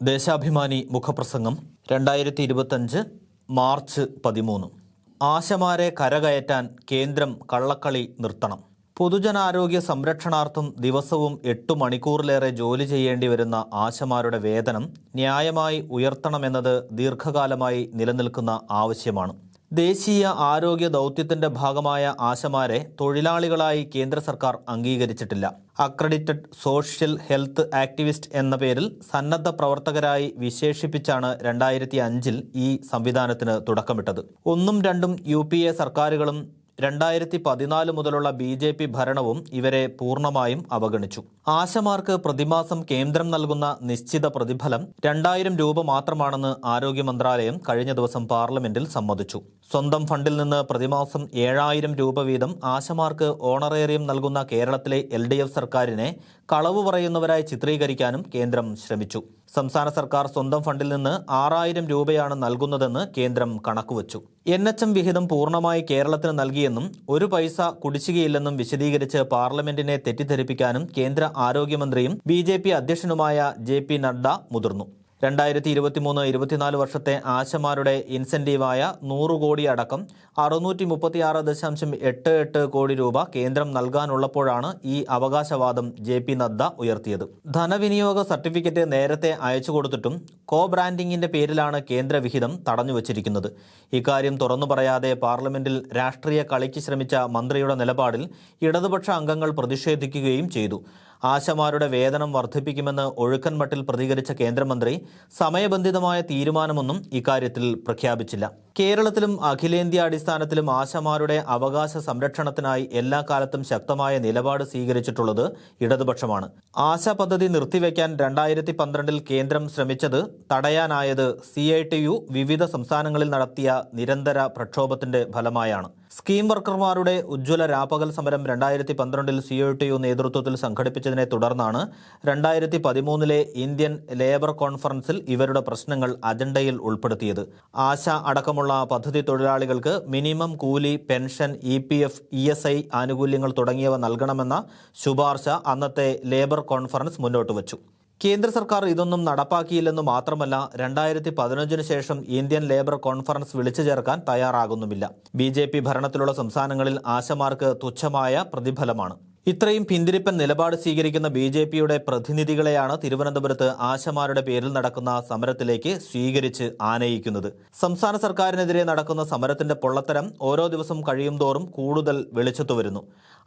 ദേശാഭിമാനി മുഖപ്രസംഗം 2025 മാർച്ച് 13. ആശമാരെ കരകയറ്റാൻ കേന്ദ്രം കള്ളക്കളി നിർത്തണം. പൊതുജനാരോഗ്യ സംരക്ഷണാർത്ഥം ദിവസവും 8 മണിക്കൂറിലേറെ ജോലി ചെയ്യേണ്ടി വരുന്ന ആശമാരുടെ വേതനം ന്യായമായി ഉയർത്തണമെന്നത് ദീർഘകാലമായി നിലനിൽക്കുന്ന ആവശ്യമാണ്. ദേശീയ ആരോഗ്യ ദൗത്യത്തിന്റെ ഭാഗമായ ആശമാരെ തൊഴിലാളികളായി കേന്ദ്ര സർക്കാർ അംഗീകരിച്ചിട്ടില്ല. അക്രഡിറ്റഡ് സോഷ്യൽ ഹെൽത്ത് ആക്ടിവിസ്റ്റ് എന്ന പേരിൽ സന്നദ്ധ പ്രവർത്തകരായി വിശേഷിപ്പിച്ചാണ് 2005 ഈ സംവിധാനത്തിന് തുടക്കമിട്ടത്. 1ഉം 2ഉം UPA സർക്കാരുകളും 2014 മുതലുള്ള BJP ഭരണവും ഇവരെ പൂർണ്ണമായും അവഗണിച്ചു. ആശമാർക്ക് പ്രതിമാസം കേന്ദ്രം നൽകുന്ന നിശ്ചിത പ്രതിഫലം 2000 രൂപ മാത്രമാണെന്ന് ആരോഗ്യ മന്ത്രാലയം കഴിഞ്ഞ ദിവസം പാർലമെന്റിൽ സമ്മതിച്ചു. സ്വന്തം ഫണ്ടിൽ നിന്ന് പ്രതിമാസം 7000 രൂപ വീതം ആശമാർക്ക് ഓണറേറിയം നൽകുന്ന കേരളത്തിലെ LDF സർക്കാരിനെ കളവ് പറയുന്നവരായി ചിത്രീകരിക്കാനും കേന്ദ്രം ശ്രമിച്ചു. സംസ്ഥാന സർക്കാർ സ്വന്തം ഫണ്ടിൽ നിന്ന് 6000 രൂപയാണ് നൽകുന്നതെന്ന് കേന്ദ്രം കണക്കുവച്ചു. NHM വിഹിതം പൂർണ്ണമായി കേരളത്തിന് നൽകിയെന്നും 1 പൈസ കുടിശ്ശികയില്ലെന്നും വിശദീകരിച്ച് പാർലമെന്റിനെ തെറ്റിദ്ധരിപ്പിക്കാനും കേന്ദ്ര ആരോഗ്യമന്ത്രിയും BJP അധ്യക്ഷനുമായ JP നഡ്ഡ മുതിർന്നു. 2023-24 വർഷത്തെ ആശമാരുടെ ഇൻസെന്റീവായ 100 കോടി അടക്കം 636.88 കോടി രൂപ കേന്ദ്രം നൽകാനുള്ളപ്പോഴാണ് ഈ അവകാശവാദം JP നഡ്ഡ ഉയർത്തിയത്. ധനവിനിയോഗ സർട്ടിഫിക്കറ്റ് നേരത്തെ അയച്ചു കൊടുത്തിട്ടും ബ്രാൻഡിംഗിന്റെ പേരിലാണ് കേന്ദ്ര വിഹിതം തടഞ്ഞുവച്ചിരിക്കുന്നത്. ഇക്കാര്യം തുറന്നു പറയാതെ പാർലമെന്റിൽ രാഷ്ട്രീയ കളിക്ക് ശ്രമിച്ച മന്ത്രിയുടെ നിലപാടിൽ ഇടതുപക്ഷ അംഗങ്ങൾ പ്രതിഷേധിക്കുകയും ചെയ്തു. ആശമാരുടെ വേതനം വർദ്ധിപ്പിക്കുമെന്ന് ഒഴുക്കൻ മട്ടിൽ പ്രതികരിച്ച കേന്ദ്രമന്ത്രി സമയബന്ധിതമായ തീരുമാനമൊന്നും ഇക്കാര്യത്തിൽ പ്രഖ്യാപിച്ചില്ല. കേരളത്തിലും അഖിലേന്ത്യാ അടിസ്ഥാനത്തിലും ആശമാരുടെ അവകാശ സംരക്ഷണത്തിനായി എല്ലാ കാലത്തും ശക്തമായ നിലപാട് സ്വീകരിച്ചിട്ടുള്ളത് ഇടതുപക്ഷമാണ്. ആശാ പദ്ധതി നിർത്തിവെക്കാൻ 2012 കേന്ദ്രം ശ്രമിച്ചത് തടയാനായത് CITU വിവിധ സംസ്ഥാനങ്ങളിൽ നടത്തിയ നിരന്തര പ്രക്ഷോഭത്തിന്റെ ഫലമായാണ്. സ്കീം വർക്കർമാരുടെ ഉജ്ജ്വല രാപ്പകൽ സമരം 2012 CITU നേതൃത്വത്തിൽ സംഘടിപ്പിച്ചതിനെ തുടർന്നാണ് 2013 ഇന്ത്യൻ ലേബർ കോൺഫറൻസിൽ ഇവരുടെ പ്രശ്നങ്ങൾ അജണ്ടയിൽ ഉൾപ്പെടുത്തിയത്. ആശ അടക്കമുള്ള പദ്ധതി തൊഴിലാളികൾക്ക് മിനിമം കൂലി, പെൻഷൻ, EPF, ESI ആനുകൂല്യങ്ങൾ തുടങ്ങിയവ നൽകണമെന്ന ശുപാർശ അന്നത്തെ ലേബർ കോൺഫറൻസ് മുന്നോട്ട് വച്ചു. കേന്ദ്ര സർക്കാർ ഇതൊന്നും നടപ്പാക്കിയില്ലെന്നു മാത്രമല്ല 2015 ശേഷം ഇന്ത്യൻ ലേബർ കോൺഫറൻസ് വിളിച്ചു ചേർക്കാൻ തയ്യാറാകുന്നുമില്ല. BJP ഭരണത്തിലുള്ള സംസ്ഥാനങ്ങളിൽ ആശമാർക്ക് തുച്ഛമായ പ്രതിഫലമാണ്. ഇത്രയും പിന്തിരിപ്പൻ നിലപാട് സ്വീകരിക്കുന്ന BJPയുടെ പ്രതിനിധികളെയാണ് തിരുവനന്തപുരത്ത് ആശമാരുടെ പേരിൽ നടക്കുന്ന സമരത്തിലേക്ക് സ്വീകരിച്ച് ആനയിക്കുന്നത്. സംസ്ഥാന സർക്കാരിനെതിരെ നടക്കുന്ന സമരത്തിന്റെ പൊള്ളത്തരം ഓരോ ദിവസം കഴിയും തോറും കൂടുതൽ വെളിച്ചത്തു വരുന്നു.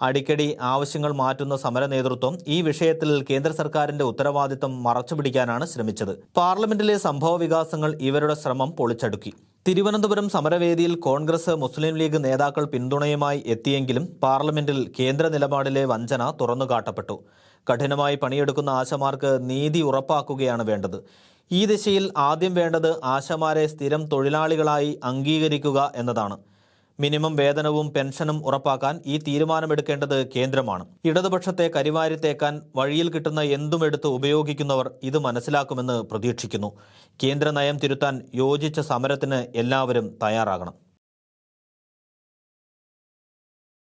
അടിക്കടി ആവശ്യങ്ങൾ മാറ്റുന്ന സമര നേതൃത്വം ഈ വിഷയത്തിൽ കേന്ദ്ര സർക്കാരിന്റെ ഉത്തരവാദിത്തം മറച്ചുപിടിക്കാനാണ് ശ്രമിച്ചത്. പാർലമെന്റിലെ സംഭവ വികാസങ്ങൾ ഇവരുടെ ശ്രമം പൊളിച്ചടുക്കി. തിരുവനന്തപുരം സമരവേദിയിൽ കോൺഗ്രസ്, മുസ്ലിം ലീഗ് നേതാക്കൾ പിന്തുണയുമായി എത്തിയെങ്കിലും പാർലമെന്റിൽ കേന്ദ്ര നിലപാടിലെ വഞ്ചന തുറന്നുകാട്ടപ്പെട്ടു. കഠിനമായി പണിയെടുക്കുന്ന ആശമാർക്ക് നീതി ഉറപ്പാക്കുകയാണ് വേണ്ടത്. ഈ ദിശയിൽ ആദ്യം വേണ്ടത് ആശമാരെ സ്ഥിരം തൊഴിലാളികളായി അംഗീകരിക്കുക എന്നതാണ്. മിനിമം വേതനവും പെൻഷനും ഉറപ്പാക്കാൻ ഈ തീരുമാനമെടുക്കേണ്ടത് കേന്ദ്രമാണ്. ഇടതുപക്ഷത്തെ കരിവാരിത്തേക്കാൻ വഴിയിൽ കിട്ടുന്ന എന്തുമെടുത്ത് ഉപയോഗിക്കുന്നവർ ഇത് മനസ്സിലാക്കുമെന്ന് പ്രതീക്ഷിക്കുന്നു. കേന്ദ്ര നയം തിരുത്താൻ യോജിച്ച സമരത്തിന് എല്ലാവരും തയ്യാറാകണം.